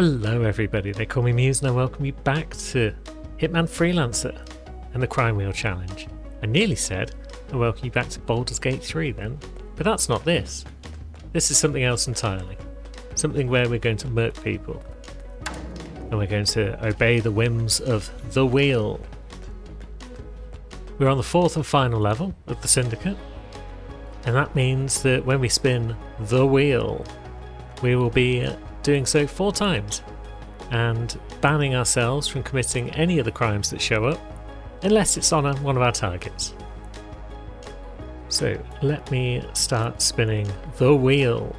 Hello everybody, they call me Muse and I welcome you back to Hitman Freelancer and the Crime Wheel Challenge. I nearly said I welcome you back to Baldur's Gate 3 then, but that's not this. This is something else entirely. Something where we're going to murk people. And we're going to obey the whims of the wheel. We're on the fourth and final level of the Syndicate. And that means that when we spin the wheel, we will be doing so 4 times and banning ourselves from committing any of the crimes that show up unless it's on one of our targets. So let me start spinning the wheel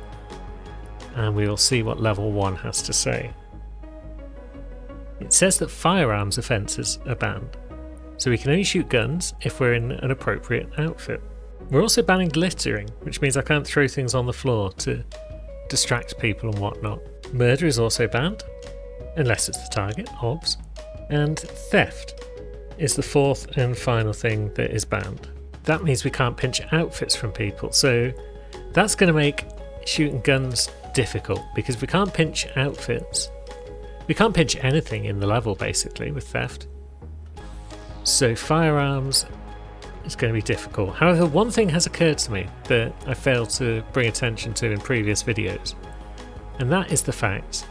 and we will see what level 1 has to say. It says that firearms offences are banned, so we can only shoot guns if we're in an appropriate outfit. We're also banning glittering, which means I can't throw things on the floor to distract people and whatnot. Murder is also banned, unless it's the target, obs. And theft is the 4th and final thing that is banned. That means we can't pinch outfits from people, so that's going to make shooting guns difficult, because if we can't pinch outfits, we can't pinch anything in the level basically with theft. So firearms is going to be difficult. However, one thing has occurred to me that I failed to bring attention to in previous videos, and that is the fact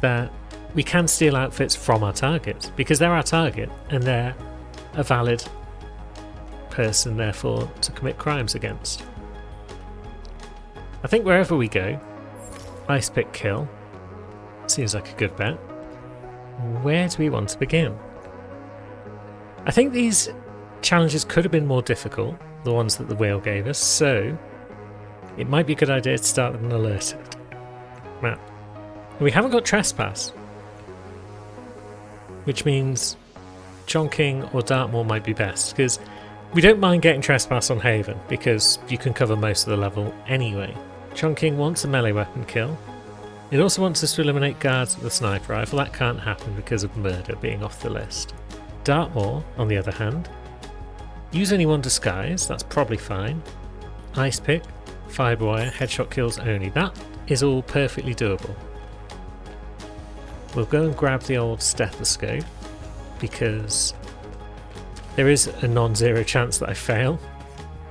that we can steal outfits from our targets, because they're our target and they're a valid person therefore to commit crimes against. I think wherever we go, Ice Pick Kill seems like a good bet. Where do we want to begin? I think these challenges could have been more difficult, the ones that the wheel gave us, so it might be a good idea to start with an alerted map. We haven't got Trespass, which means Chongqing or Dartmoor might be best, because we don't mind getting Trespass on Haven, because you can cover most of the level anyway. Chongqing wants a melee weapon kill. It also wants us to eliminate guards with a sniper rifle. That can't happen because of murder being off the list. Dartmoor, on the other hand, use only one disguise, that's probably fine. Ice Pick, Fiberwire, headshot kills only. That is all perfectly doable. We'll go and grab the old stethoscope, because there is a non-zero chance that I fail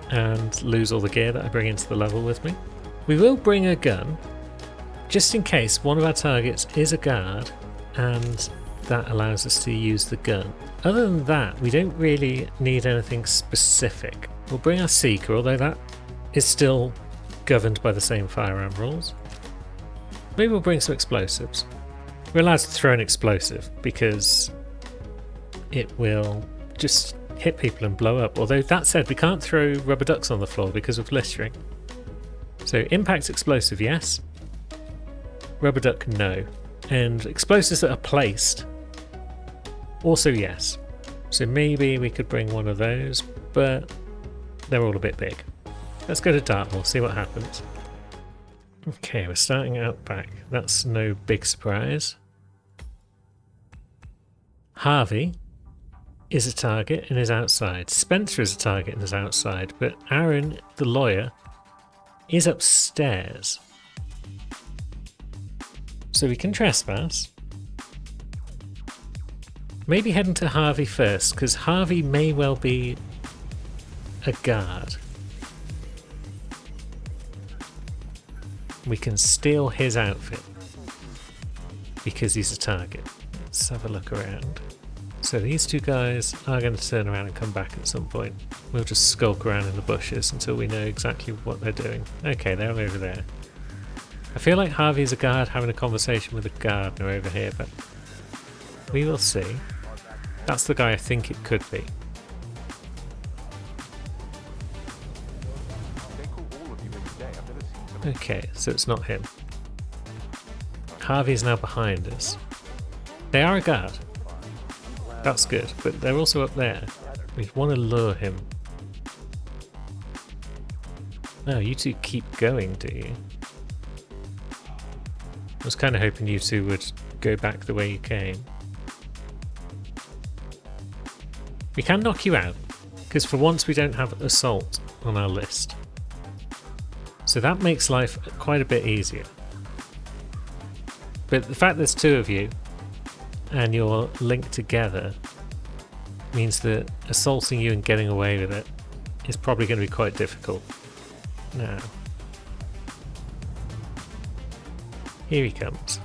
and lose all the gear that I bring into the level with me. We will bring a gun, just in case one of our targets is a guard and that allows us to use the gun. Other than that, we don't really need anything specific. We'll bring our Seeker, although that is still governed by the same firearm rules. Maybe we'll bring some explosives. We're allowed to throw an explosive because it will just hit people and blow up. Although that said, we can't throw rubber ducks on the floor because of glittering. So impact explosive, yes. Rubber duck, no. And explosives that are placed, also yes. So maybe we could bring one of those, but they're all a bit big. Let's go to Dartmoor, see what happens. Okay, we're starting out back. That's no big surprise. Harvey is a target and is outside. Spencer is a target and is outside, but Aaron, the lawyer, is upstairs. So we can trespass. Maybe heading to Harvey first, because Harvey may well be a guard. We can steal his outfit because he's a target. Let's have a look around. So these two guys are going to turn around and come back at some point. We'll just skulk around in the bushes until we know exactly what they're doing. Okay, they're over there. I feel like Harvey's a guard having a conversation with a gardener over here, but we will see. That's the guy I think it could be. Okay, so it's not him. Harvey's now behind us. They are a guard. That's good, but they're also up there. We want to lure him. No, you two keep going, do you? I was kind of hoping you two would go back the way you came. We can knock you out, because for once we don't have assault on our list. So that makes life quite a bit easier. But the fact there's two of you and you're linked together means that assaulting you and getting away with it is probably going to be quite difficult. Now, here he comes.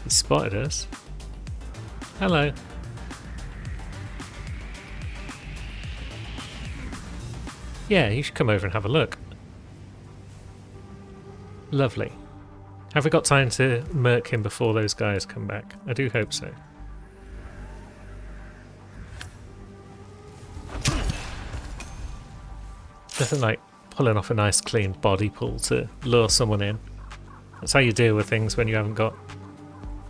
He spotted us. Hello. Yeah, you should come over and have a look. Lovely. Have we got time to murk him before those guys come back? I do hope so. Nothing like pulling off a nice clean body pull to lure someone in. That's how you deal with things when you haven't got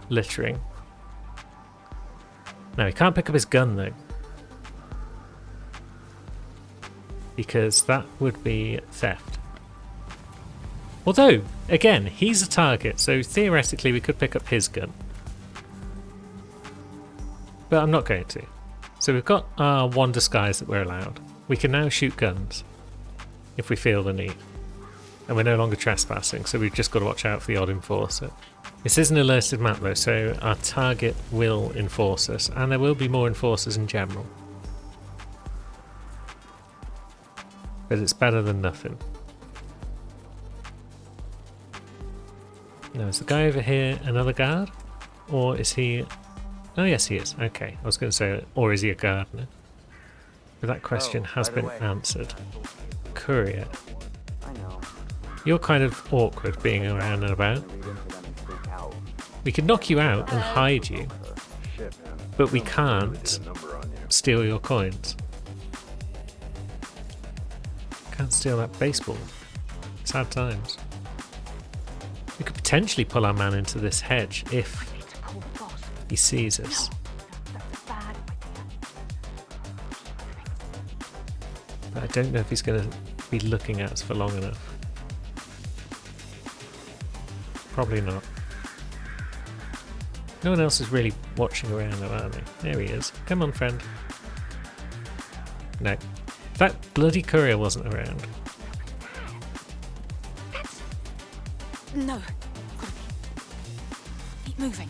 littering. Now, he can't pick up his gun though, because that would be theft. Although, again, he's a target, so theoretically we could pick up his gun. But I'm not going to. So we've got our one disguise that we're allowed. We can now shoot guns if we feel the need. And we're no longer trespassing, so we've just got to watch out for the odd enforcer. This is an alerted map though, so our target will enforce us, and there will be more enforcers in general. But it's better than nothing. Now, is the guy over here another guard? Or is he... Oh yes, he is. Okay, I was going to say, or is he a gardener? But that question has been answered. Courier. You're kind of awkward being around and about. We could knock you out and hide you, but we can't steal your coins. Can't steal that baseball. Sad times. We could potentially pull our man into this hedge if he sees us. But I don't know if he's going to be looking at us for long enough. Probably not. No one else is really watching around though, are they? There he is. Come on, friend. No. That bloody courier wasn't around. No. Keep moving.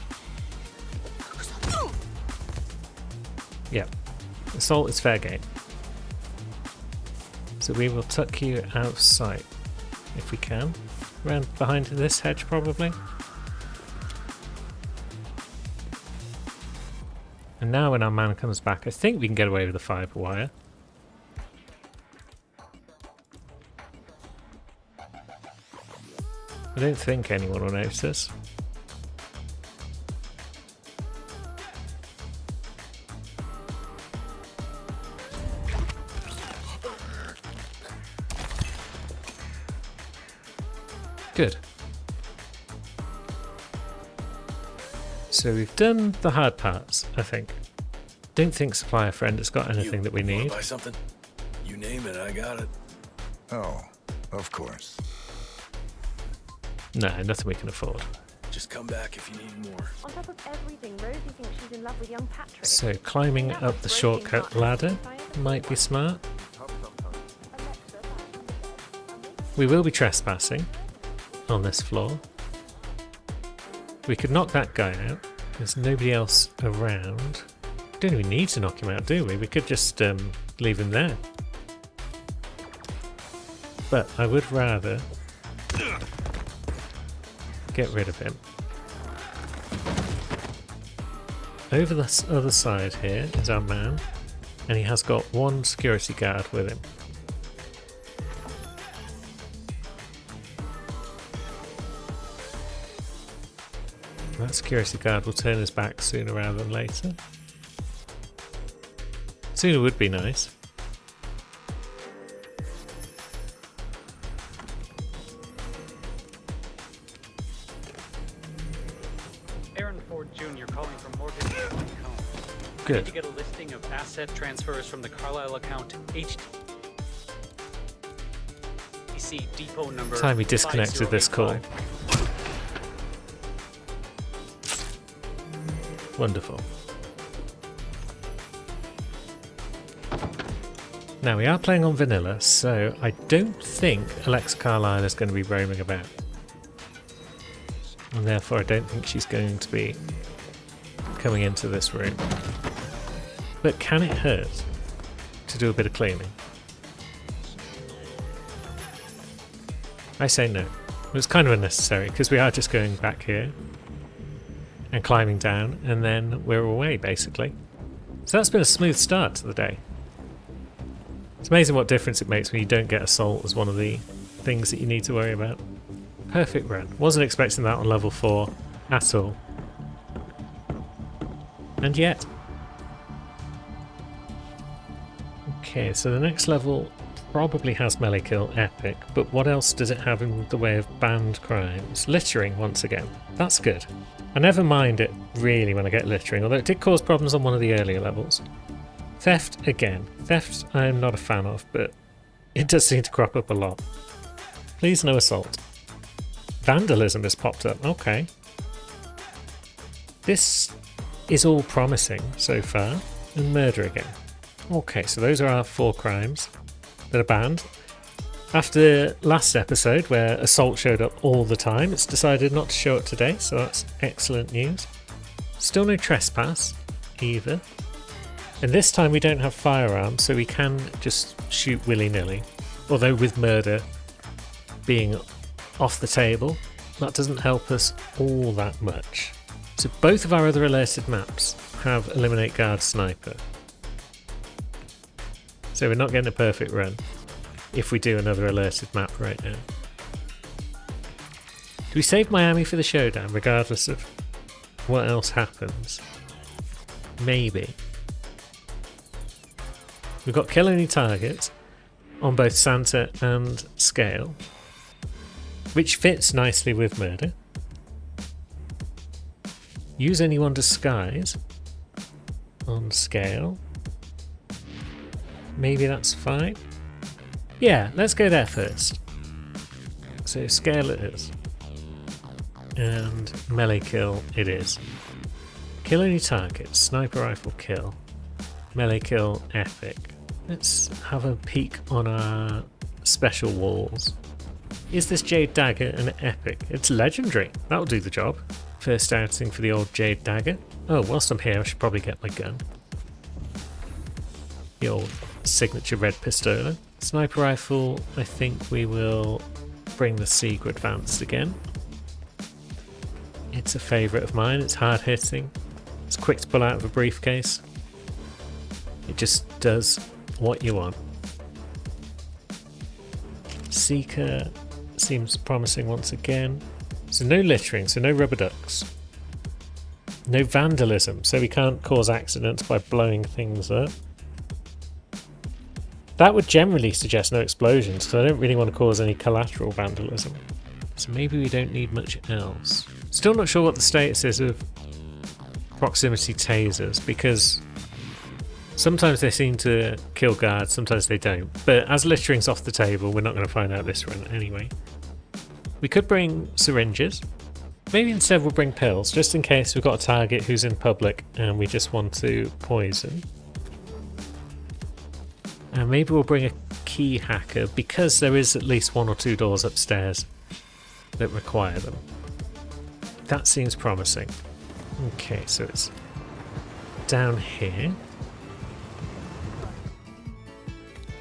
Yep. Assault is fair game. So we will tuck you out of sight if we can. Around behind this hedge probably. And now when our man comes back, I think we can get away with the fiber wire. I don't think anyone will notice us. Good. So we've done the hard parts, I think. Don't think Supplier Friend has got anything that we need. Buy something? You name it, I got it. Oh, of course. No, nothing we can afford. Just come back if you need more. On top of everything, Rosie thinks she's in love with young Patrick. So climbing up the shortcut ladder might be smart. We will be trespassing on this floor. We could knock that guy out. There's nobody else around. Don't even need to knock him out, do we? We could just leave him there. But I would rather get rid of him. Over the other side here is our man, and he has got one security guard with him. That security guard will turn his back sooner rather than later. Sooner would be nice. Aaron Ford Jr. calling from Morgan Stanley account. Good. I need to get a listing of asset transfers from the Carlisle account HTC depot number. Time we disconnected this call. 5085. Wonderful. Now we are playing on vanilla, so I don't think Alexa Carlisle is going to be roaming about. And therefore I don't think she's going to be coming into this room. But can it hurt to do a bit of cleaning? I say no. It was kind of unnecessary because we are just going back here and climbing down and then we're away basically. So that's been a smooth start to the day. It's amazing what difference it makes when you don't get assault as one of the things that you need to worry about. Perfect run. Wasn't expecting that on level 4 at all. And yet. Okay, so the next level probably has melee kill epic, but what else does it have in the way of banned crimes? Littering once again. That's good. I never mind it really when I get littering, although it did cause problems on one of the earlier levels. Theft again. Theft I am not a fan of, but it does seem to crop up a lot. Please no assault. Vandalism has popped up. Okay. This is all promising so far. And murder again. Okay, so those are our 4 crimes that are banned. After last episode where assault showed up all the time, it's decided not to show up today, so that's excellent news. Still no trespass either. And this time we don't have firearms, so we can just shoot willy-nilly. Although with murder being off the table, that doesn't help us all that much. So both of our other alerted maps have Eliminate Guard Sniper. So we're not getting a perfect run if we do another alerted map right now. Do we save Miami for the showdown regardless of what else happens? Maybe. We've got kill any target on both Santa and Scale, which fits nicely with murder. Use anyone disguise on Scale. Maybe that's fine. Yeah, let's go there first. So Scale it is. And melee kill it is. Kill any target, sniper rifle kill. Melee kill epic. Let's have a peek on our special walls. Is this Jade Dagger an epic? It's legendary. That'll do the job. First outing for the old Jade Dagger. Oh, whilst I'm here I should probably get my gun. The old signature red pistola. Sniper rifle, I think we will bring the Seeger Advanced again. It's a favourite of mine. It's hard hitting. It's quick to pull out of a briefcase. It just does what you want. Seeker seems promising once again. So no littering, so no rubber ducks. No vandalism, so we can't cause accidents by blowing things up. That would generally suggest no explosions, so I don't really want to cause any collateral vandalism. So maybe we don't need much else. Still not sure what the status is of proximity tasers, because sometimes they seem to kill guards, sometimes they don't. But as littering's off the table, we're not going to find out this run anyway. We could bring syringes. Maybe instead we'll bring pills, just in case we've got a target who's in public and we just want to poison. And maybe we'll bring a key hacker, because there is at least 1 or 2 doors upstairs that require them. That seems promising. Okay, so it's down here.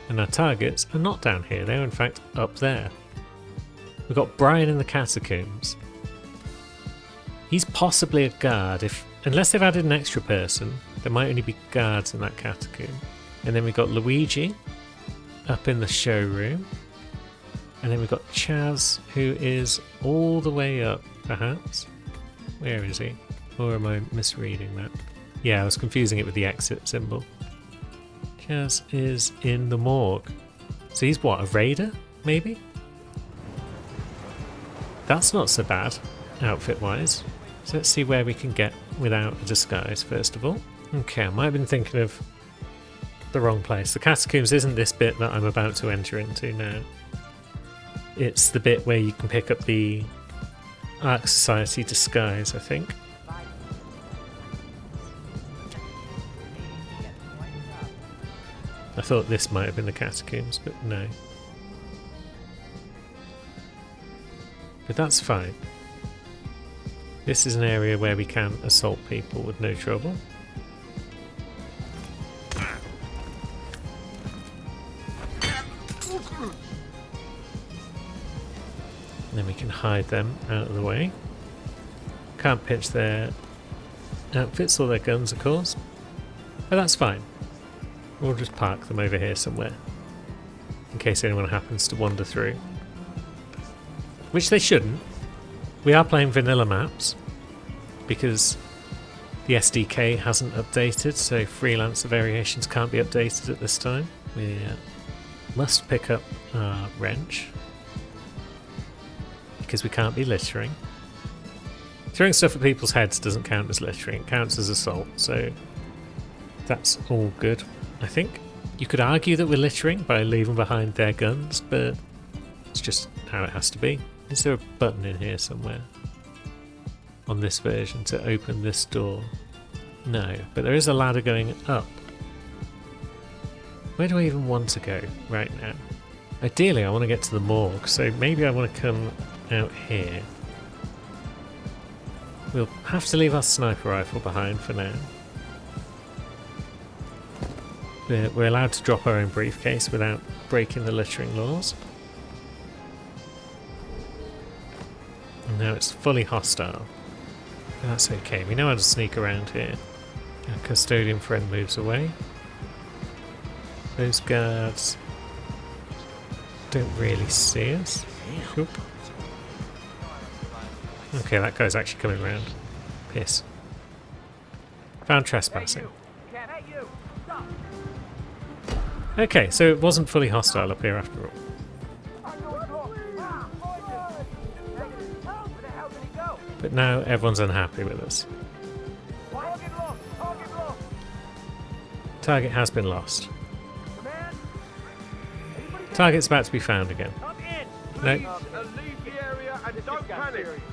And our targets are not down here, they're in fact up there. We've got Brian in the catacombs. He's possibly a guard, unless they've added an extra person, there might only be guards in that catacomb. And then we've got Luigi up in the showroom. And then we've got Chaz, who is all the way up, perhaps. Where is he? Or am I misreading that? Yeah, I was confusing it with the exit symbol. Chaz is in the morgue. So he's what, a raider, maybe? That's not so bad, outfit-wise. So let's see where we can get without a disguise, first of all. Okay, I might have been thinking of the wrong place. The catacombs isn't this bit that I'm about to enter into now. It's the bit where you can pick up the Ark Society disguise, I think. I thought this might have been the catacombs, but no. But that's fine. This is an area where we can assault people with no trouble. And then we can hide them out of the way. Can't pinch their outfits or their guns, of course. But that's fine. We'll just park them over here somewhere. In case anyone happens to wander through. Which they shouldn't. We are playing vanilla maps. Because the SDK hasn't updated, so Freelancer variations can't be updated at this time. We must pick up our wrench. Because we can't be littering. Throwing stuff at people's heads doesn't count as littering, it counts as assault, so that's all good, I think. You could argue that we're littering by leaving behind their guns, but it's just how it has to be. Is there a button in here somewhere on this version to open this door? No, but there is a ladder going up. Where do I even want to go right now? Ideally I want to get to the morgue, so maybe I want to come out here. We'll have to leave our sniper rifle behind for now. We're allowed to drop our own briefcase without breaking the littering laws. And now it's fully hostile. That's okay, we know how to sneak around here. Our custodian friend moves away. Those guards don't really see us. Whoop. Okay, that guy's actually coming around. Piss. Found trespassing. Okay, so it wasn't fully hostile up here after all. But now everyone's unhappy with us. Target has been lost. Target's about to be found again. No.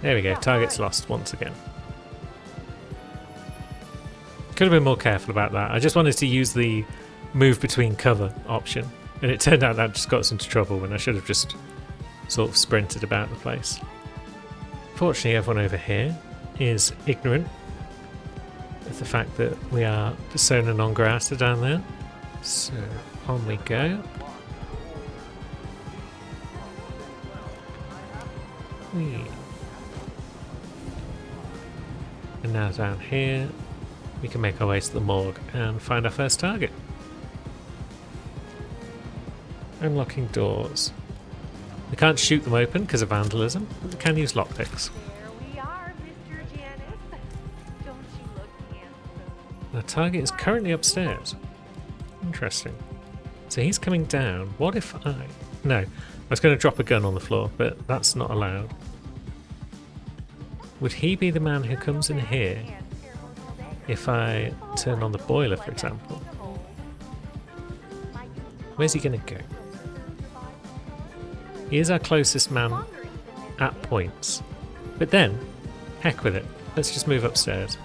There we go, target's lost once again. Could have been more careful about that. I just wanted to use the move between cover option, and it turned out that just got us into trouble when I should have just sort of sprinted about the place. Fortunately, everyone over here is ignorant of the fact that we are persona non grata down there. So, on we go. Whee. And now down here, we can make our way to the morgue and find our first target. Unlocking doors. We can't shoot them open because of vandalism, but we can use lockpicks. Here we are, Mr. Janice. Don't you look handsome? Our target is currently upstairs. Interesting. So he's coming down. What if I... No, I was going to drop a gun on the floor, but that's not allowed. Would he be the man who comes in here if I turn on the boiler, for example? Where's he going to go? He is our closest man at points. But then, heck with it. Let's just move upstairs.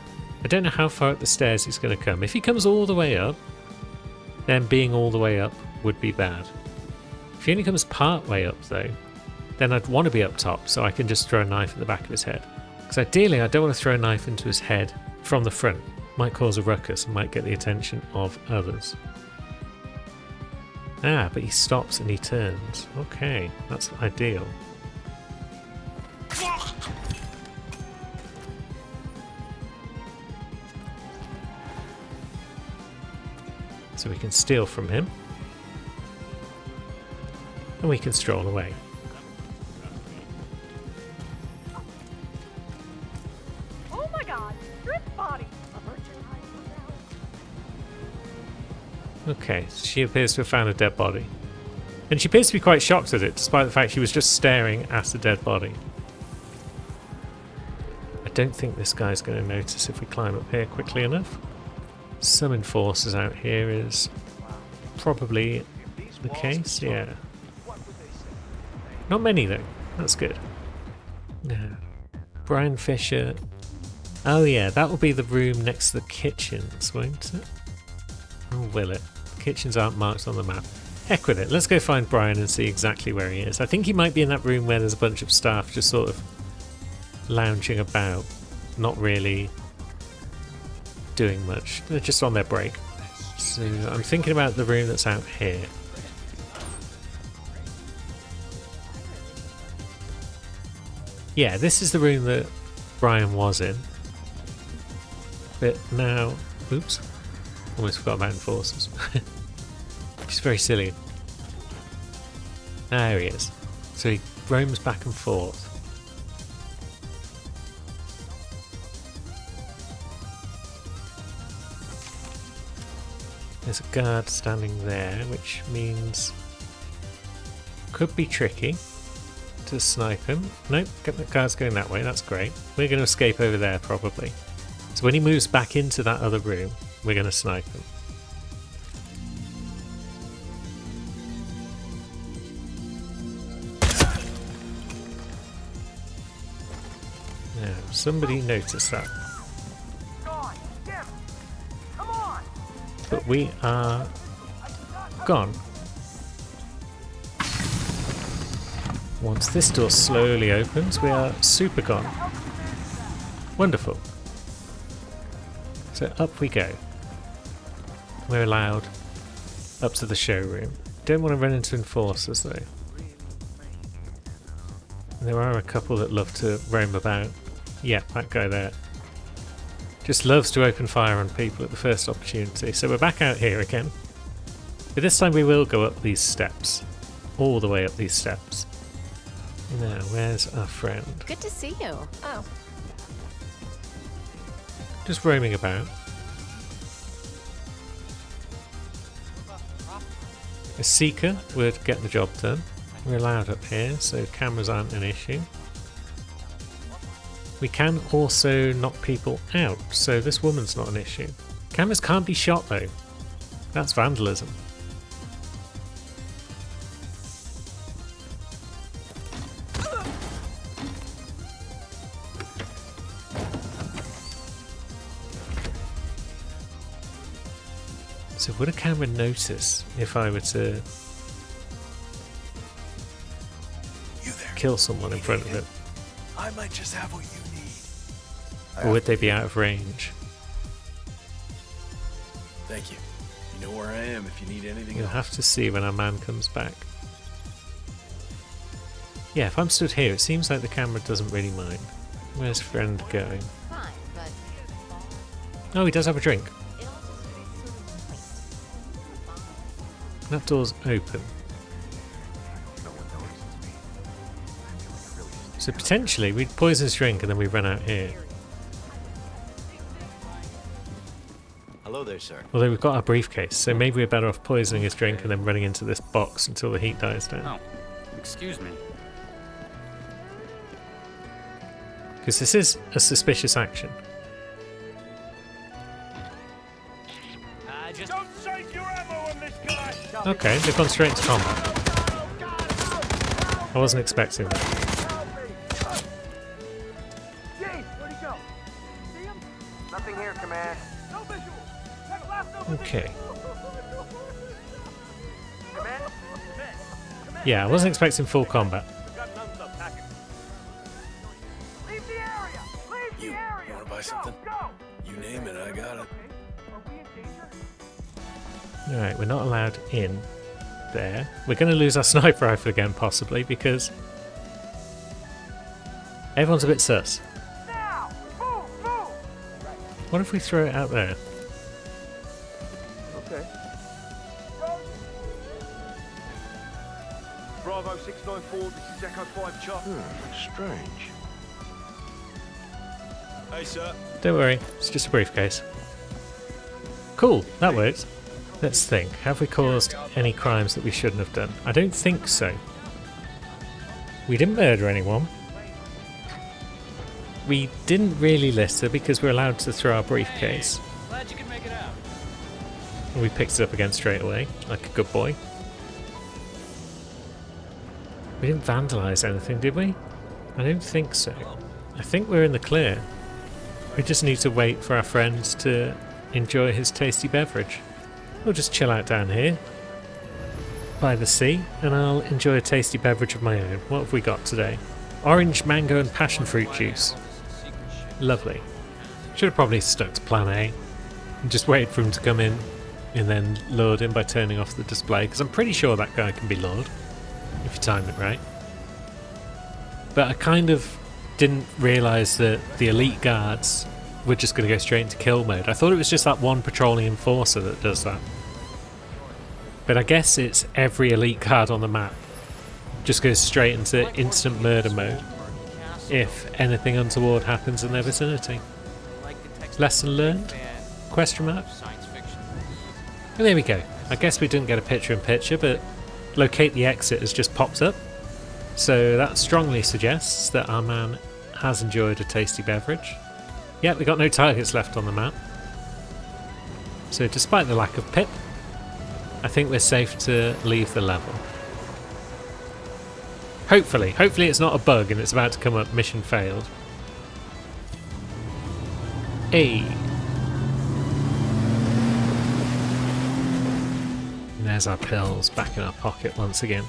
I don't know how far up the stairs he's going to come. If he comes all the way up, then being all the way up would be bad. If he only comes part way up though, then I'd want to be up top so I can just throw a knife at the back of his head. Because ideally I don't want to throw a knife into his head from the front. Might cause a ruckus and might get the attention of others. Ah, but he stops and he turns. Okay, that's ideal. So we can steal from him. And we can stroll away. Oh my god, strip body! Okay, she appears to have found a dead body. And she appears to be quite shocked at it, despite the fact she was just staring at a dead body. I don't think this guy's going to notice if we climb up here quickly enough. Some enforcers out here is probably the case, yeah. Not many though, that's good. Now, Brian Fisher. Oh yeah, that will be the room next to the kitchens, won't it? Or will it? Kitchens aren't marked on the map. Heck with it. Let's go find Brian and see exactly where he is. I think he might be in that room where there's a bunch of staff just sort of lounging about, not really doing much. They're just on their break. So I'm thinking about the room that's out here. Yeah, this is the room that Brian was in. But now... Oops. Almost forgot about enforcers. Which is very silly. There he is. So he roams back and forth. There's a guard standing there, which means could be tricky to snipe him. Nope, the guard's going that way, that's great. We're going to escape over there probably. So when he moves back into that other room, we're going to snipe him. Now, somebody noticed that. But we are gone. Once this door slowly opens, we are super gone. Wonderful. So up we go. We're allowed up to the showroom. Don't want to run into enforcers though. There are a couple that love to roam about. Yeah, that guy there. Just loves to open fire on people at the first opportunity. So we're back out here again. But this time we will go up these steps. All the way up these steps. Now, where's our friend? Good to see you. Oh. Just roaming about. A seeker would get the job done. We're allowed up here, so cameras aren't an issue. We can also knock people out, so this woman's not an issue. Cameras can't be shot though. That's vandalism. So would a camera notice if I were to kill someone in front of it? I might just have what you need. Or would they be out of range? Thank you. You know where I am if you need anything We'll else. have to see when our man comes back. Yeah, if I'm stood here, it seems like the camera doesn't really mind. Where's friend going? Fine, but Oh, he does have a drink. That door's open. So potentially we'd poison his drink and then we run out here. Hello there, sir. Although we've got our briefcase, so maybe we're better off poisoning his drink and then running into this box until the heat dies down. Oh, excuse me. Because this is a suspicious action. Don't save your ammo on this guy! Okay, they've gone straight into combat. I wasn't expecting that. Where'd he go? See him? Nothing here, Command. No visual. Check last over. Okay. Command? Yeah, I wasn't expecting full combat. Leave the area. Leave the You area. wanna buy Go, something? Go. You name it, I got it. Are we in danger? Alright, we're not allowed in there. We're going to lose our sniper rifle again, possibly, because everyone's a bit sus. Now. Move. Move. What if we throw it out there? Okay. Bravo 694. This is Echo 5 Chop. Strange. Hey, sir. Don't worry, it's just a briefcase. Cool, that works. Let's think. Have we caused any crimes that we shouldn't have done? I don't think so. We didn't murder anyone. We didn't really litter because we're allowed to throw our briefcase. Glad you could make it out. And we picked it up again straight away, like a good boy. We didn't vandalise anything, did we? I don't think so. I think we're in the clear. We just need to wait for our friend to enjoy his tasty beverage. we'll just chill out down here by the sea and I'll enjoy a tasty beverage of my own. What have we got today? Orange, mango and passion fruit juice. Lovely. Should have probably stuck to plan A and just waited for him to come in and then lured him by turning off the display, because I'm pretty sure that guy can be lured if you time it right. But I kind of didn't realise that the elite guards were just going to go straight into kill mode. I thought it was just that one patrolling enforcer that does that. But I guess it's every elite guard on the map just goes straight into instant murder mode if anything untoward happens in their vicinity. Lesson learned? Question mark? And there we go. I guess we didn't get a picture-in-picture, but locate the exit has just popped up. So that strongly suggests that our man has enjoyed a tasty beverage. Yeah, we got no targets left on the map. So despite the lack of pip, I think we're safe to leave the level. Hopefully it's not a bug and it's about to come up mission failed. Hey. And there's our pills back in our pocket once again.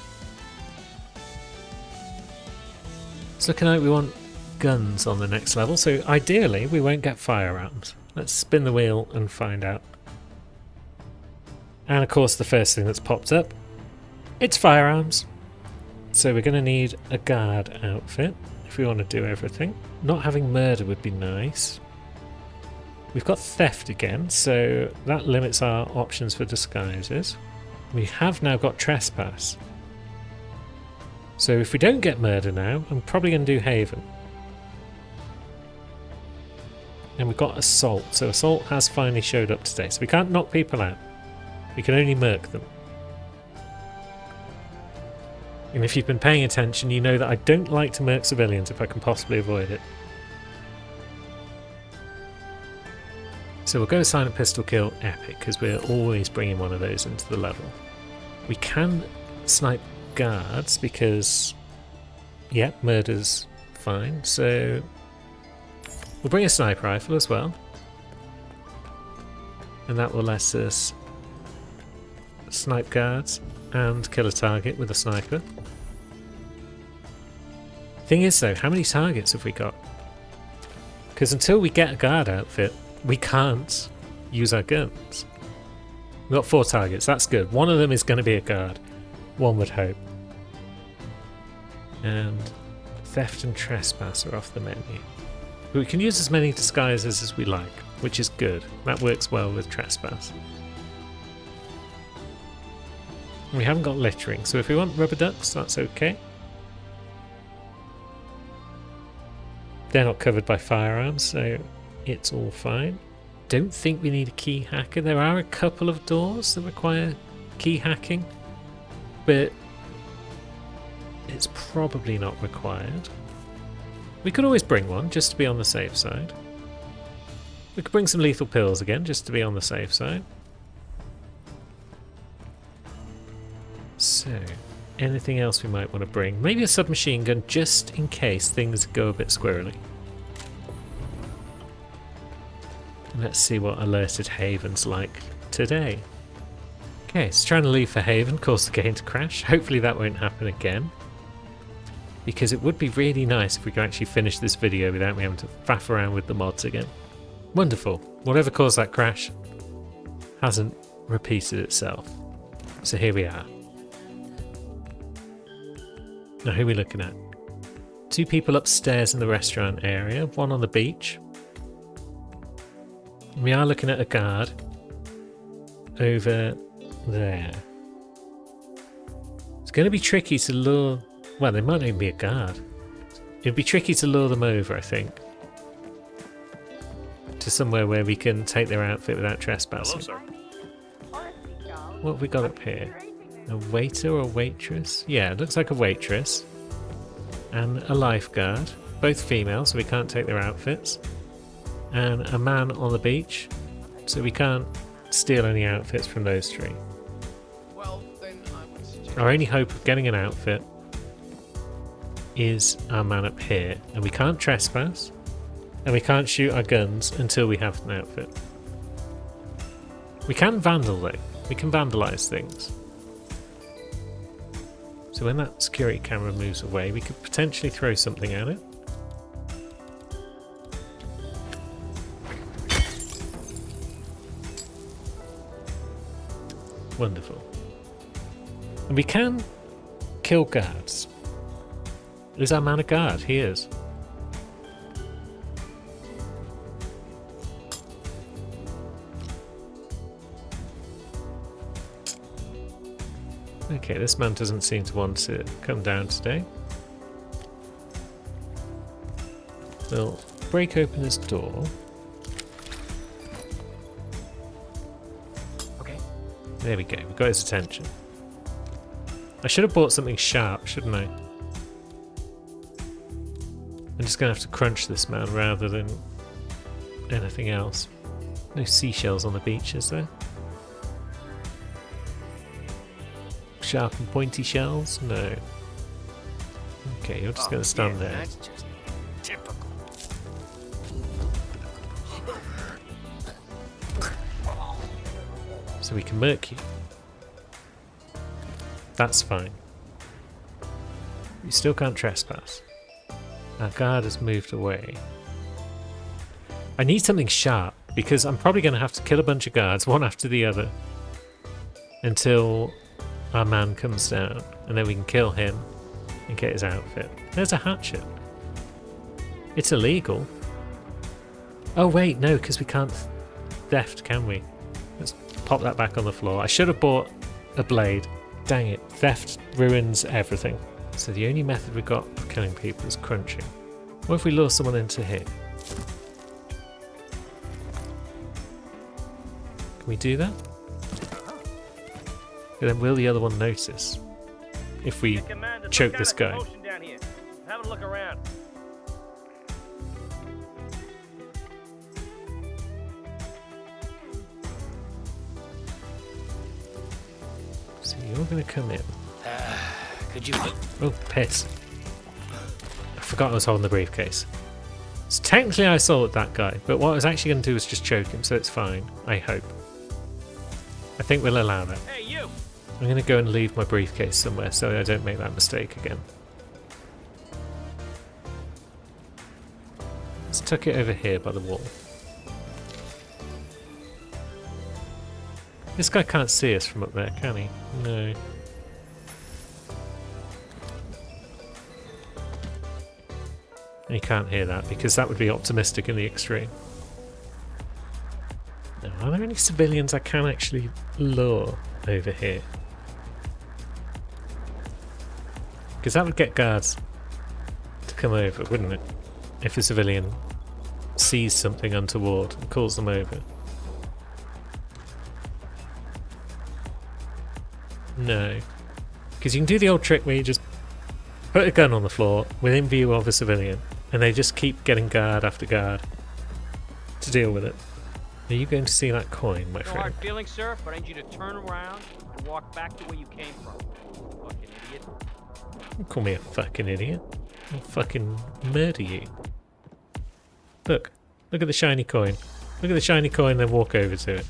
It's looking like we want guns on the next level, so ideally we won't get firearms. Let's spin the wheel and find out. And of course the first thing that's popped up, it's firearms. So we're going to need a guard outfit if we want to do everything. Not having murder would be nice. We've got theft again, so that limits our options for disguises. We have now got trespass. So if we don't get murder now, I'm probably going to do Haven. And we've got assault, so assault has finally showed up today. So we can't knock people out, we can only murk them. And if you've been paying attention, you know that I don't like to murk civilians if I can possibly avoid it. So we'll go silent pistol kill epic, because we're always bringing one of those into the level. We can snipe guards because, yeah, murder's fine. So we'll bring a sniper rifle as well, and that will let us snipe guards and kill a target with a sniper. Thing is though, how many targets have we got? Because until we get a guard outfit, we can't use our guns. We've got 4 targets, that's good. One of them is going to be a guard, one would hope. And theft and trespass are off the menu. But we can use as many disguises as we like, which is good. That works well with trespass. We haven't got littering, so if we want rubber ducks, that's okay. They're not covered by firearms, so it's all fine. Don't think we need a key hacker. There are a couple of doors that require key hacking, but it's probably not required. We could always bring one, just to be on the safe side. We could bring some lethal pills again, just to be on the safe side. So, anything else we might want to bring? Maybe a submachine gun, just in case things go a bit squirrely. Let's see what alerted Haven's like today. Okay, so trying to leave for Haven, cause the game to crash. Hopefully that won't happen again, because it would be really nice if we could actually finish this video without me having to faff around with the mods again. Wonderful. Whatever caused that crash hasn't repeated itself. So here we are. Now who are we looking at? 2 people upstairs in the restaurant area, 1 on the beach. We are looking at a guard over there. It's going to be tricky to lure... Well, they might not even be a guard. It'd be tricky to lure them over, I think, to somewhere where we can take their outfit without trespassing. Hello, sir. What have we got up here? A waiter or waitress? Yeah, it looks like a waitress. And a lifeguard. Both female, so we can't take their outfits. And a man on the beach, so we can't steal any outfits from those 3. Well, then I would suggest... Our only hope of getting an outfit is our man up here. And we can't trespass. And we can't shoot our guns until we have an outfit. We can vandal though. We can vandalise things. So when that security camera moves away, we could potentially throw something at it. Wonderful. And we can kill guards. Is our man a guard? He is. Okay, this man doesn't seem to want to come down today. We'll break open his door. Okay. There we go, we got his attention. I should have bought something sharp, shouldn't I? I'm just going to have to crunch this man rather than anything else. No seashells on the beach, is there? Sharp and pointy shells? No. Okay, you're just going to stand there. That's just typical. So we can murk you. That's fine. You still can't trespass. Our guard has moved away. I need something sharp because I'm probably going to have to kill a bunch of guards, one after the other, until our man comes down, and then we can kill him and get his outfit. There's a hatchet. It's illegal. Oh wait, no, because we can't theft, can we? Let's pop that back on the floor. I should have bought a blade. Dang it, theft ruins everything. So the only method we've got for killing people is crunching. What if we lure someone into here? Can we do that? And then will the other one notice if we choke this guy? Down here. Have a look around. So you're going to come in. Could you... Oh, piss. I forgot I was holding the briefcase. So technically I assaulted that guy, but what I was actually going to do was just choke him, so it's fine. I hope. I think we'll allow that. Hey, you! I'm going to go and leave my briefcase somewhere so I don't make that mistake again. Let's tuck it over here by the wall. This guy can't see us from up there, can he? No. And he can't hear that because that would be optimistic in the extreme. Now, are there any civilians I can actually lure over here? Because that would get guards to come over, wouldn't it? If a civilian sees something untoward and calls them over. No. Because you can do the old trick where you just put a gun on the floor within view of a civilian and they just keep getting guard after guard to deal with it. Are you going to see that coin, my No friend? hard feelings, sir, but I need you to turn around and walk back to where you came from. Fucking idiot. Don't call me a fucking idiot. I'll fucking murder you. Look. Look at the shiny coin. Look at the shiny coin, then walk over to it.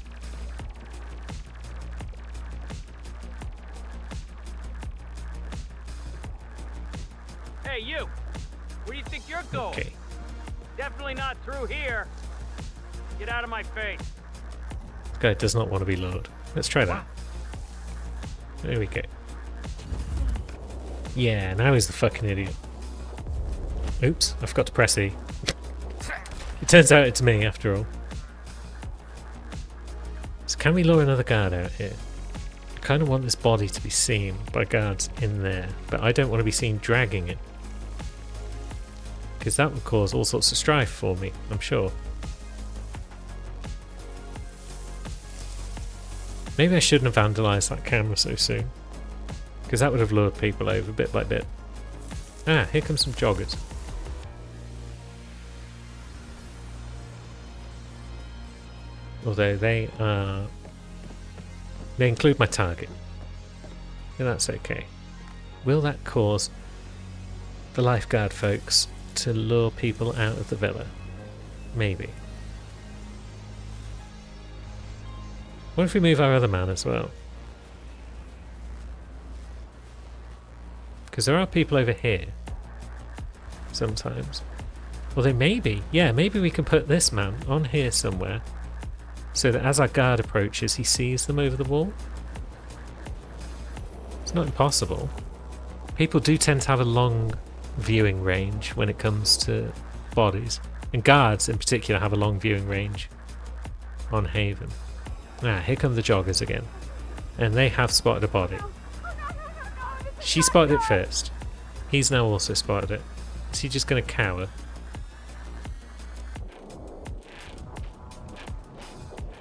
Hey, you! Where do you think you're going? Okay. Definitely not through here. Get out of my face. This guy does not want to be lured. Let's try that. There we go. Yeah, now he's the fucking idiot. Oops, I forgot to press E. It turns out it's me after all. So can we lure another guard out here? I kind of want this body to be seen by guards in there, but I don't want to be seen dragging it. Because that would cause all sorts of strife for me, I'm sure. Maybe I shouldn't have vandalised that camera so soon. Because that would have lured people over bit by bit. Ah, here comes some joggers. Although they include my target. And that's okay. Will that cause the lifeguard folks to lure people out of the villa? Maybe. What if we move our other man as well? Because there are people over here. Sometimes. Although maybe, yeah, maybe we can put this man on here somewhere. So that as our guard approaches, he sees them over the wall. It's not impossible. People do tend to have a long viewing range when it comes to bodies. And guards in particular have a long viewing range on Haven. Ah, here come the joggers again. And they have spotted a body. She spotted it first. He's now also spotted it. Is he just going to cower?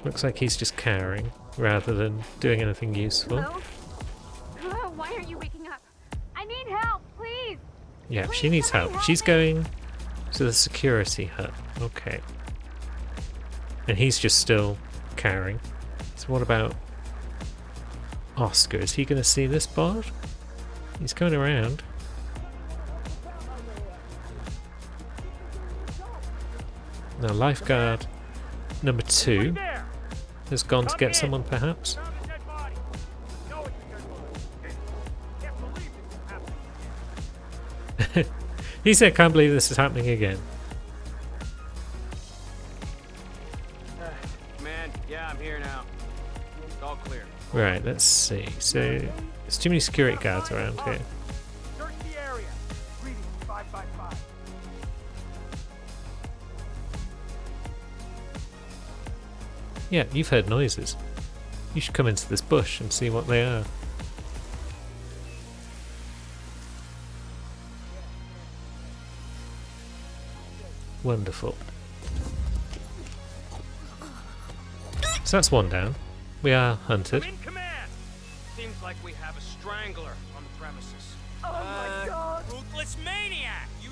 Looks like he's just cowering rather than doing anything useful. Hello? Hello, why aren't you waking up? I need help, please! Yeah, she needs help. She's going to the security hut. Okay. And he's just still cowering. So what about Oscar? Is he going to see this bod? He's coming around. Now, lifeguard number 2 has gone to get someone, perhaps. Found a dead body. No, it's a dead body. Can't believe this is happening. He said, can't believe this is happening again. Man, yeah, I'm here now. It's all clear. Right, let's see. So, there's too many security guards around here. Search the area. Greetings, 555. Yeah, you've heard noises. You should come into this bush and see what they are. Wonderful. So that's one down. We are hunted. I'm in command. Seems like we have a strangler on the premises. Oh my god! Ruthless maniac! You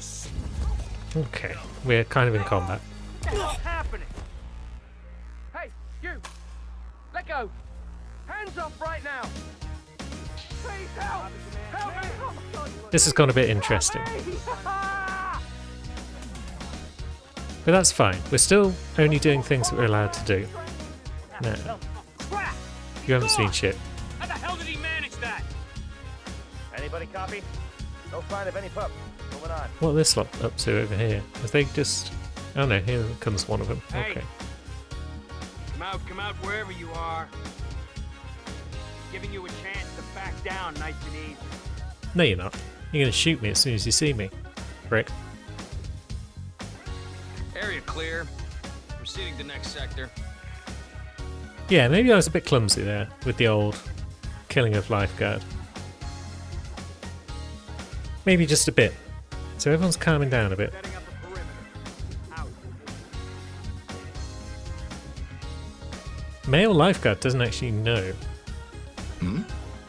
Okay, we're kind of in combat. What the hell's happening? Hey, you! Let go! Hands up right now! Please help! Help me! Oh, God. This has gone a bit interesting. Help me! But that's fine. We're still only doing things that we're allowed to do. No, Crap! you haven't seen shit. How the hell did he manage that? Anybody copy? No sign of any pup. Moving on. What are this lot up to over here? Have they just... Oh no, here comes one of them. Hey. Okay. Come out wherever you are. Giving you a chance to back down nice and easy. No, you're not. You're going to shoot me as soon as you see me. Brick. Area clear. Proceeding to next sector. Yeah, maybe I was a bit clumsy there with the old killing of lifeguard. Maybe just a bit. So everyone's calming down a bit. Setting up a perimeter. Out. Male lifeguard doesn't actually know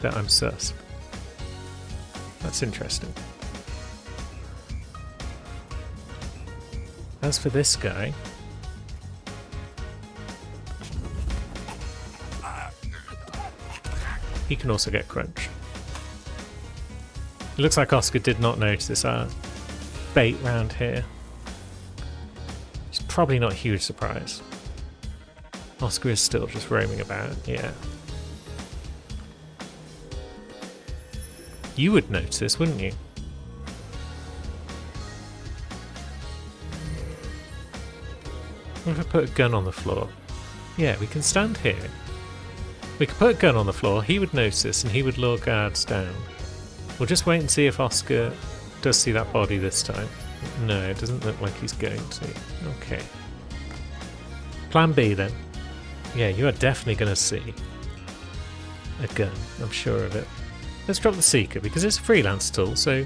that I'm sus. That's interesting. As for this guy... he can also get crunched. It looks like Oscar did not notice our bait round here. It's probably not a huge surprise. Oscar is still just roaming about, yeah. You would notice, wouldn't you? What if I put a gun on the floor? Yeah, we can stand here. We could put a gun on the floor, he would notice, and he would lure guards down. We'll just wait and see if Oscar does see that body this time. No, it doesn't look like he's going to. Okay. Plan B then. Yeah, you are definitely going to see a gun, I'm sure of it. Let's drop the Seeker, because it's a freelance tool, so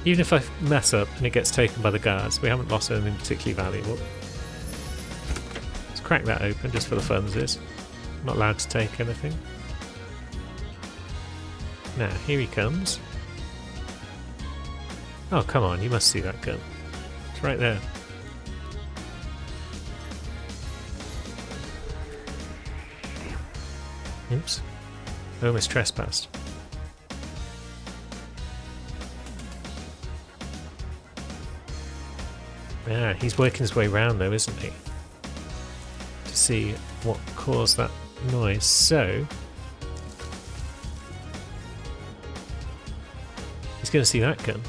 even if I mess up and it gets taken by the guards, we haven't lost anything particularly valuable. Let's crack that open just for the funsies. I'm not allowed to take anything. Now, here he comes. Oh, come on, you must see that gun. It's right there. Oops. I almost trespassed. Yeah, he's working his way round though, isn't he? To see what caused that noise, so he's going to see that gun.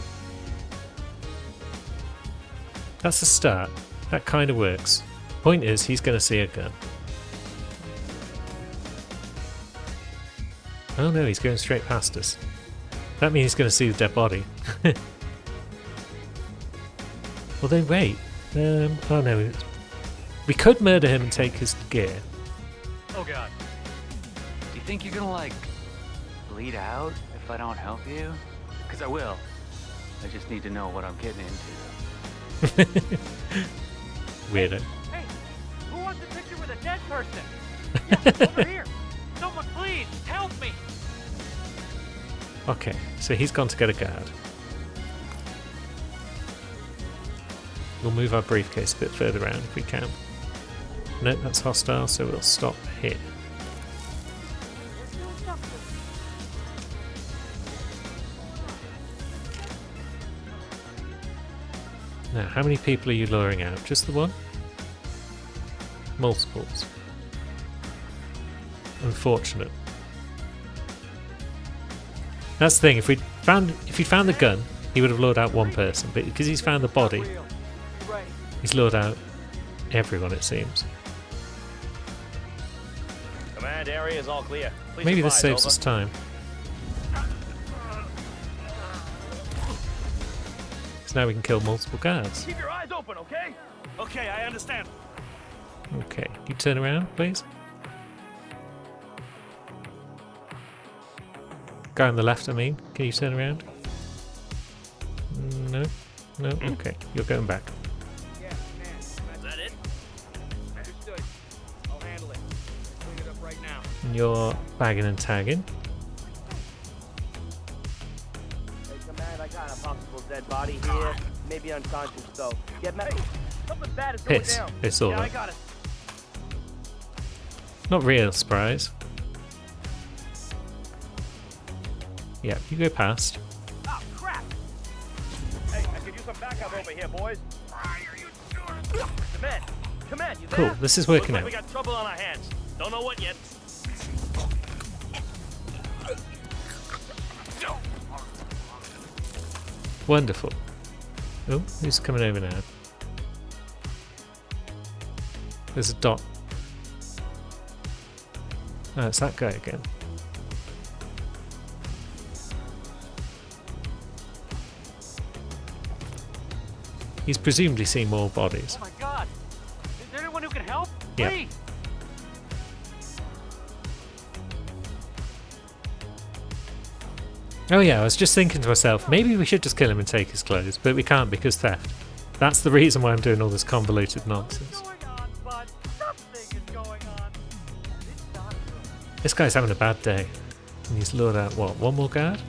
That's a start. That kind of works. Point is, he's going to see a gun. Oh no, he's going straight past us. That means he's going to see the dead body. Well then wait. Oh no. We could murder him and take his gear. Oh god. Do you think you're gonna, like, bleed out if I don't help you? Because I will. I just need to know what I'm getting into. Weirdo. Hey, who wants a picture with a dead person? Yeah, over here. Someone please, help me. Okay, so he's gone to get a guard. We'll move our briefcase a bit further around if we can. No, that's hostile, so we'll stop here. Now, how many people are you luring out? Just the one? Multiples. Unfortunate. That's the thing, if he'd found the gun, he would have lured out one person, but because he's found the body, he's lured out everyone, it seems. Command area is all clear. Please Maybe this advise, saves us time. So now we can kill multiple guards. Keep your eyes open, okay? Okay, I understand. Okay, you turn around, please. Guy on the left, I mean. Can you turn around? No? No? Okay, you're going back. Yeah, man. Is that it? Understood. I'll handle it. Clean it up right now. And you're bagging and tagging. Hey, command, I got a possible dead body here. Maybe unconscious, though. Get me. Something bad is going Piss. down. Piss all Yeah, I that. got it. Not real surprise. Yeah, you go past. Oh, crap! Hey, I could use some backup over here, boys. Command, you there? Cool, this is working Looks like out. we got trouble on our hands. Don't know what yet. Wonderful. Oh, who's coming over now? There's a dot. Oh, it's that guy again. He's presumably seen more bodies. Oh my god! Is there anyone who can help? Yeah. Please! Oh yeah, I was just thinking to myself, maybe we should just kill him and take his clothes, but we can't because theft. That's the reason why I'm doing all this convoluted nonsense. What's going on, bud? Something is going on. It's not good. This guy's having a bad day. And he's lured out, what, one more guard?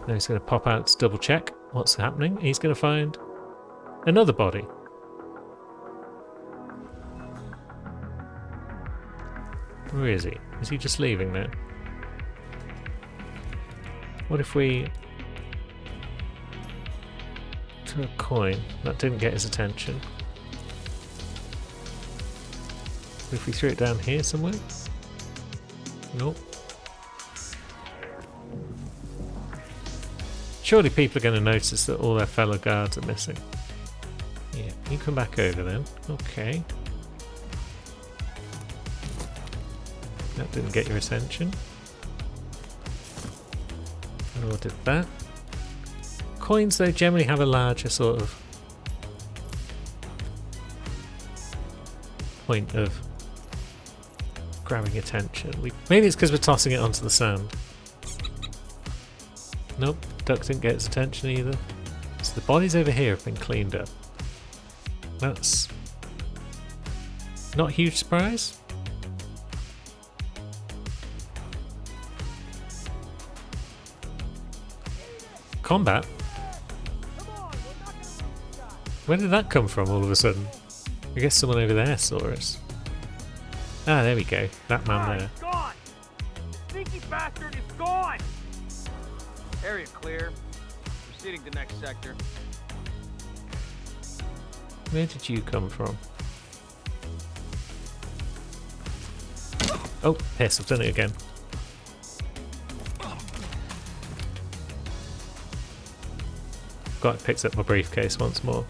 Now he's going to pop out to double check what's happening. He's going to find another body. Where is he? Is he just leaving now? What if we took a coin? That didn't get his attention. What if we threw it down here somewhere? Nope. Surely people are going to notice that all their fellow guards are missing. Yeah, you come back over then. Okay. That didn't get your attention. Nor did that. Coins, though, generally have a larger sort of point of grabbing attention. Maybe it's because we're tossing it onto the sand. Nope, duck didn't get its attention either. So the bodies over here have been cleaned up. That's not a huge surprise. Combat? Where did that come from all of a sudden? I guess someone over there saw us. Ah, there we go. That man there. It's gone! The sneaky bastard is gone! Area clear. Proceeding to next sector. Where did you come from? Oh, piss, I've done it again. Got picked up my briefcase once more.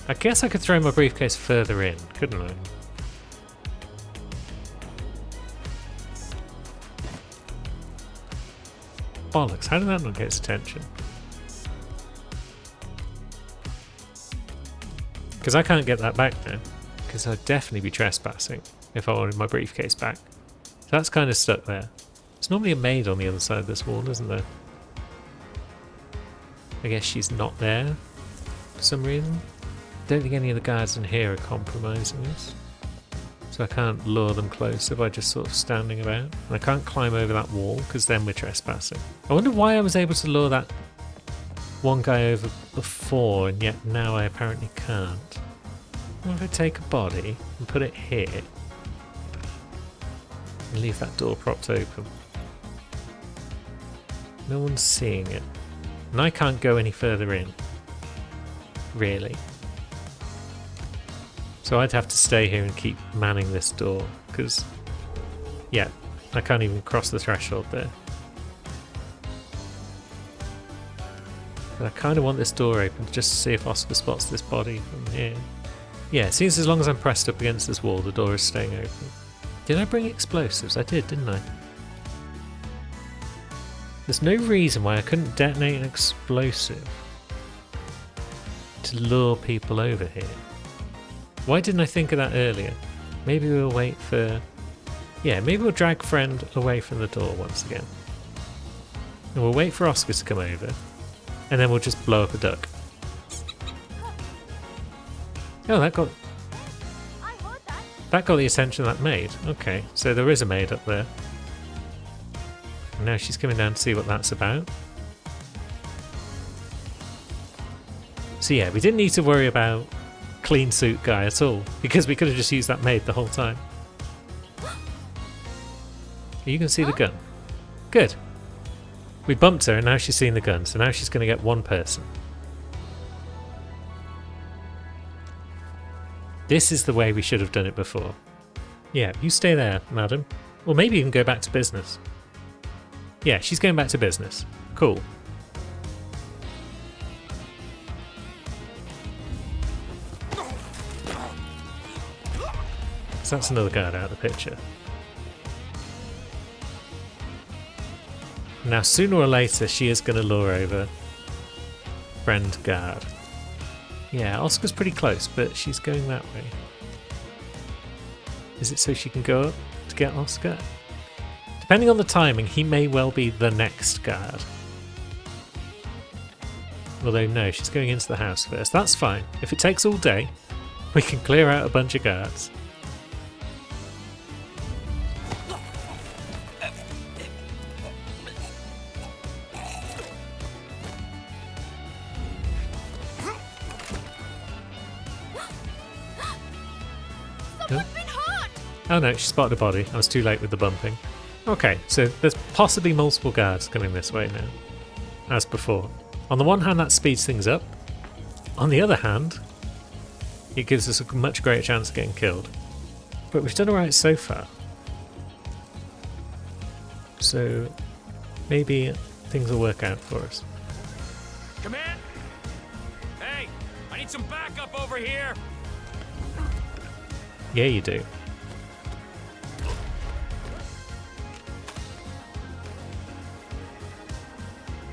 I guess I could throw my briefcase further in, couldn't I? Bollocks, how did that not get its attention? Because I can't get that back now. Because I'd definitely be trespassing if I wanted my briefcase back. So that's kind of stuck there. There's normally a maid on the other side of this wall, isn't there? I guess she's not there for some reason. Don't think any of the guards in here are compromising us. So I can't lure them closer by just sort of standing about. And I can't climb over that wall because then we're trespassing. I wonder why I was able to lure that one guy over before and yet now I apparently can't. What if I take a body and put it here and leave that door propped open? No one's seeing it. And I can't go any further in. Really. So I'd have to stay here and keep manning this door, because, yeah, I can't even cross the threshold there. But I kind of want this door open just to see if Oscar spots this body from here. Yeah, it seems as long as I'm pressed up against this wall, the door is staying open. Did I bring explosives? I did, didn't I? There's no reason why I couldn't detonate an explosive to lure people over here. Why didn't I think of that earlier? Maybe we'll wait for... Yeah, maybe we'll drag friend away from the door once again. And we'll wait for Oscar to come over. And then we'll just blow up a duck. Oh, that got the attention that maid. Okay, so there is a maid up there. And now she's coming down to see what that's about. So yeah, we didn't need to worry about clean suit guy at all, because we could have just used that maid the whole time. You can see the gun. Good. We bumped her and now she's seen the gun, so now she's going to get one person. This is the way we should have done it before. Yeah, you stay there, madam. Or maybe you can go back to business. Yeah, she's going back to business. Cool. So that's another guard out of the picture. Now, sooner or later, she is going to lure over friend guard. Yeah, Oscar's pretty close, but she's going that way. Is it so she can go up to get Oscar? Depending on the timing, he may well be the next guard. Although, no, she's going into the house first. That's fine. If it takes all day, we can clear out a bunch of guards. Oh no, she spotted a body. I was too late with the bumping. Okay, so there's possibly multiple guards coming this way now, as before. On the one hand, that speeds things up. On the other hand, it gives us a much greater chance of getting killed. But we've done alright so far. So maybe things will work out for us. Come in! Hey, I need some backup over here! Yeah, you do.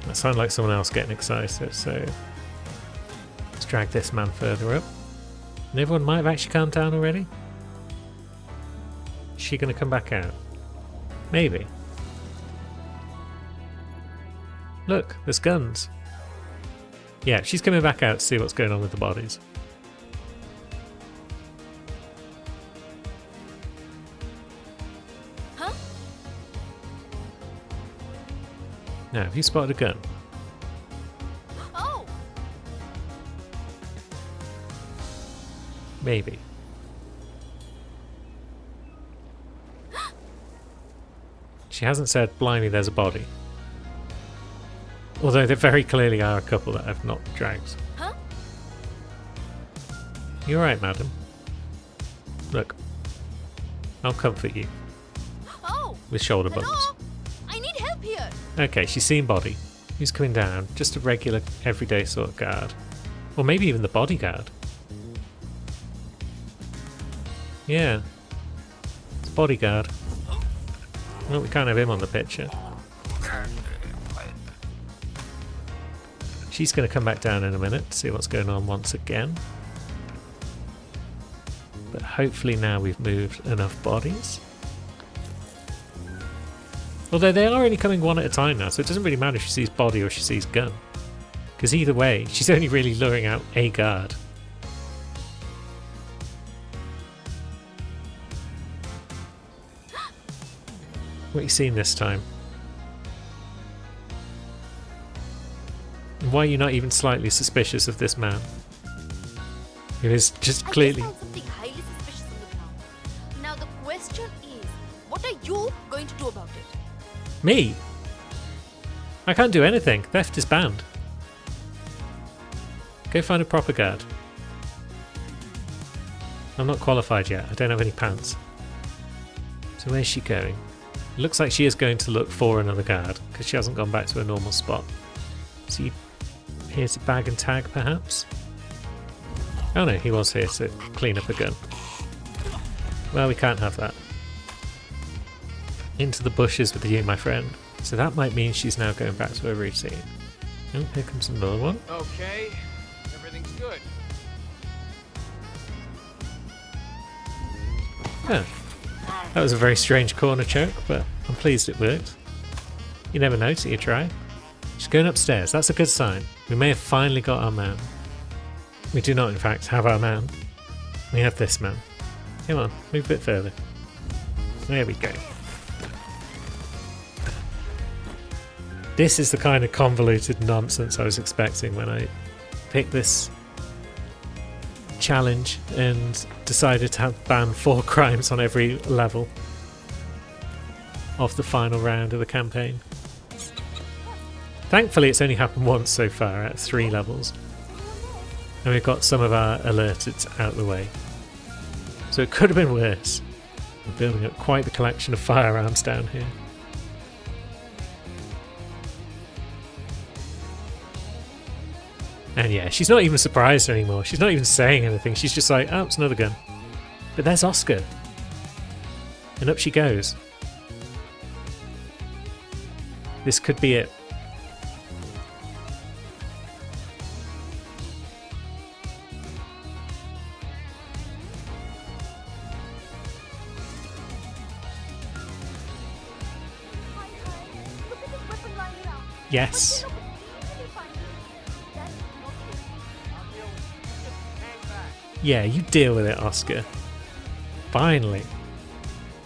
That sounds like someone else getting excited, so let's drag this man further up. And everyone might have actually calmed down already. Is she going to come back out? Maybe. Look, there's guns. Yeah, she's coming back out to see what's going on with the bodies. Now, have you spotted a gun? Oh! Maybe. She hasn't said, blimey, there's a body. Although there very clearly are a couple that have not dragged. Huh? You're right, madam. Look, I'll comfort you Oh, with shoulder hello? bumps. I need help here. Okay, she's seen body. Who's coming down? Just a regular, everyday sort of guard. Or maybe even the bodyguard. Yeah. It's bodyguard. Well, we can't have him on the picture. She's going to come back down in a minute to see what's going on once again. But hopefully now we've moved enough bodies. Although they are only coming one at a time now, so it doesn't really matter if she sees body or she sees gun. Because either way, she's only really luring out a guard. What are you seeing this time? And why are you not even slightly suspicious of this man? Who is just clearly... I just found something highly suspicious on the ground. Now the question is, what are you going to do about it? Me? I can't do anything. Theft is banned. Go find a proper guard. I'm not qualified yet. I don't have any pants. So where's she going? It looks like she is going to look for another guard because she hasn't gone back to her normal spot. So here's a bag and tag perhaps? Oh no, he was here to clean up a gun. Well, we can't have that. Into the bushes with you, my friend. So that might mean she's now going back to her routine. Oh, here comes another one. Okay, everything's good. Yeah. That was a very strange corner choke, but I'm pleased it worked. You never know till you try. She's going upstairs. That's a good sign. We may have finally got our man. We do not, in fact, have our man. We have this man. Come on, move a bit further. There we go. This is the kind of convoluted nonsense I was expecting when I picked this challenge and decided to have ban 4 crimes on every level of the final round of the campaign. Thankfully it's only happened once so far at 3 levels, and we've got some of our alerted out of the way, so it could have been worse. We're building up quite the collection of firearms down here. And yeah, she's not even surprised anymore. She's not even saying anything. She's just like, oh, it's another gun. But there's Oscar. And up she goes. This could be it. Yes. Yeah, you deal with it, Oscar. Finally.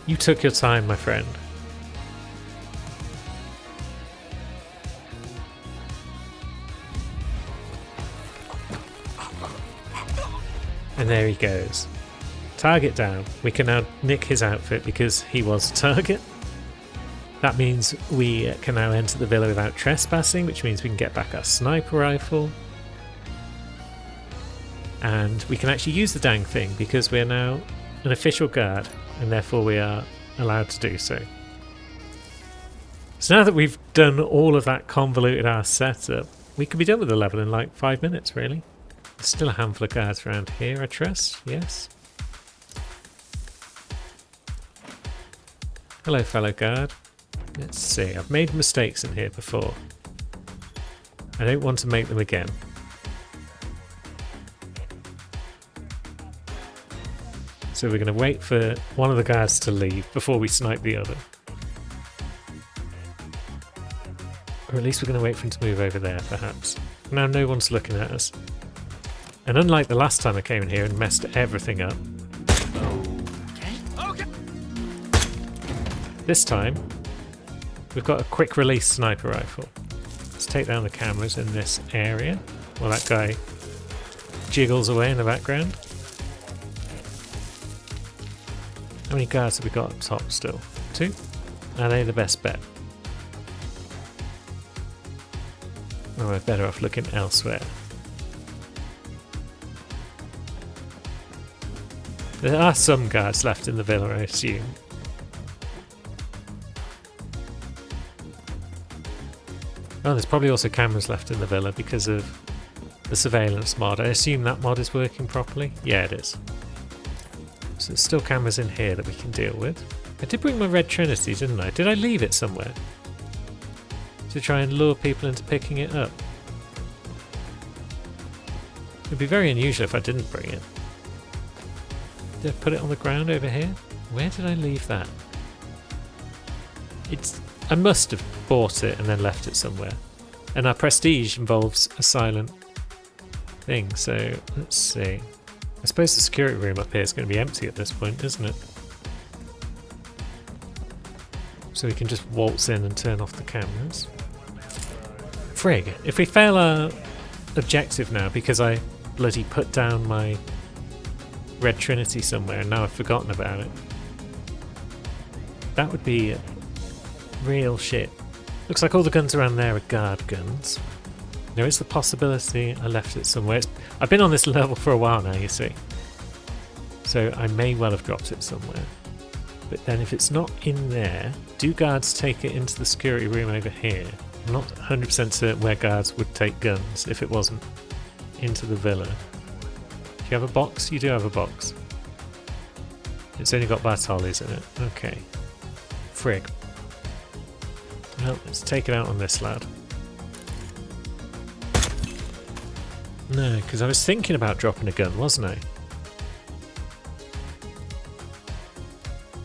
You took your time, my friend. And there he goes. Target down. We can now nick his outfit because he was a target. That means we can now enter the villa without trespassing, which means we can get back our sniper rifle. And we can actually use the dang thing because we're now an official guard and therefore we are allowed to do so. So now that we've done all of that convoluted ass setup, we could be done with the level in like 5 minutes really. There's still a handful of guards around here, I trust. Yes. Hello, fellow guard. Let's see, I've made mistakes in here before. I don't want to make them again. So we're going to wait for one of the guards to leave before we snipe the other. Or at least we're going to wait for him to move over there, perhaps. Now no one's looking at us. And unlike the last time I came in here and messed everything up, this time we've got a quick release sniper rifle. Let's take down the cameras in this area while that guy jiggles away in the background. How many guards have we got up top still? 2? Are they the best bet? Or we're better off looking elsewhere. There are some guards left in the villa, I assume. Oh, there's probably also cameras left in the villa because of the surveillance mod. I assume that mod is working properly? Yeah, it is. So there's still cameras in here that we can deal with. I did bring my Red Trinity, didn't I? Did I leave it somewhere? To try and lure people into picking it up? It'd be very unusual if I didn't bring it. Did I put it on the ground over here? Where did I leave that? I must have bought it and then left it somewhere. And our prestige involves a silent thing, so let's see. I suppose the security room up here is going to be empty at this point, isn't it? So we can just waltz in and turn off the cameras. Frig, if we fail our objective now because I bloody put down my Red Trinity somewhere and now I've forgotten about it, that would be real shit. Looks like all the guns around there are guard guns. There is the possibility I left it somewhere. I've been on this level for a while now, you see. So I may well have dropped it somewhere. But then if it's not in there, do guards take it into the security room over here? I'm not 100% certain where guards would take guns if it wasn't into the villa. Do you have a box? You do have a box. It's only got Bartoli's in it. Okay. Frig. Well, let's take it out on this lad. No, because I was thinking about dropping a gun, wasn't I?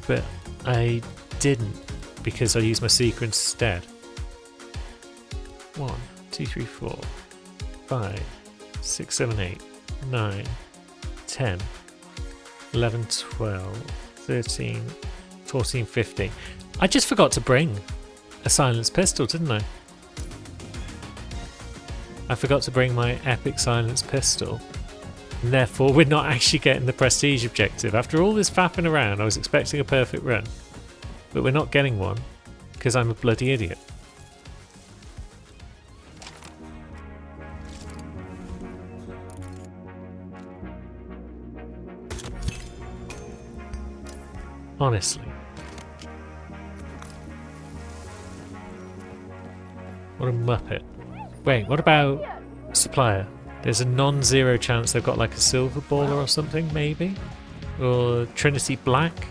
But I didn't, because I used my sequence instead. 1, 2, 3, 4, 5, 6, 7, 8, 9, 10, 11, 12, 13, 14, 15. I just forgot to bring a silenced pistol, didn't I? I forgot to bring my epic silenced pistol. And therefore, we're not actually getting the prestige objective. After all this faffing around, I was expecting a perfect run. But we're not getting one, because I'm a bloody idiot. Honestly. What a muppet. Wait, what about supplier? There's a non-zero chance they've got like a silver baller or something, maybe? Or Trinity Black?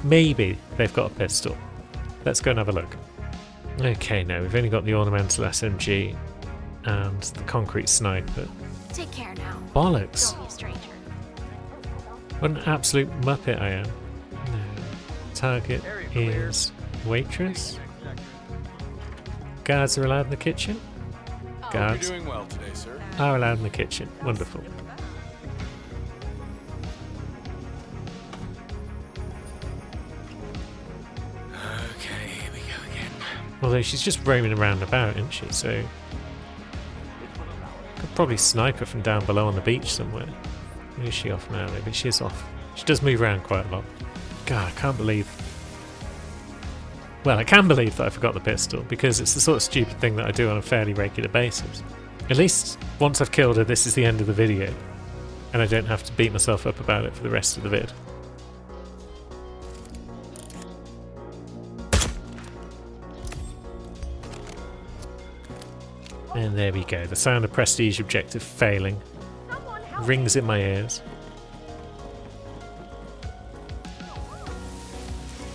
Maybe they've got a pistol. Let's go and have a look. Okay, no, we've only got the ornamental SMG and the concrete sniper. Take care now. Bollocks. Don't be a stranger. What an absolute muppet I am. No. Target is waitress. Guards are allowed in the kitchen. Guards You're doing well today, sir. are allowed in the kitchen. Wonderful. Okay, here we go again. Although she's just roaming around about, isn't she? So could probably snipe her from down below on the beach somewhere. Where is she off now? Maybe she is off. She does move around quite a lot. God, I can't believe. Well, I can believe that I forgot the pistol, because it's the sort of stupid thing that I do on a fairly regular basis. At least once I've killed her, this is the end of the video, and I don't have to beat myself up about it for the rest of the vid. And there we go, the sound of prestige objective failing rings in my ears.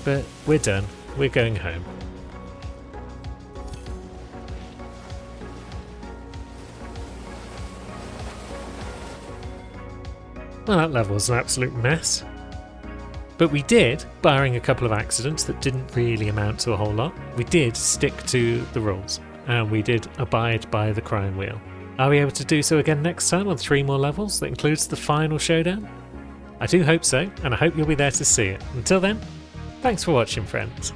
But we're done. We're going home. Well, that level was an absolute mess. But we did, barring a couple of accidents that didn't really amount to a whole lot, we did stick to the rules. And we did abide by the crime wheel. Are we able to do so again next time on 3 more levels that includes the final showdown? I do hope so, and I hope you'll be there to see it. Until then, thanks for watching, friends.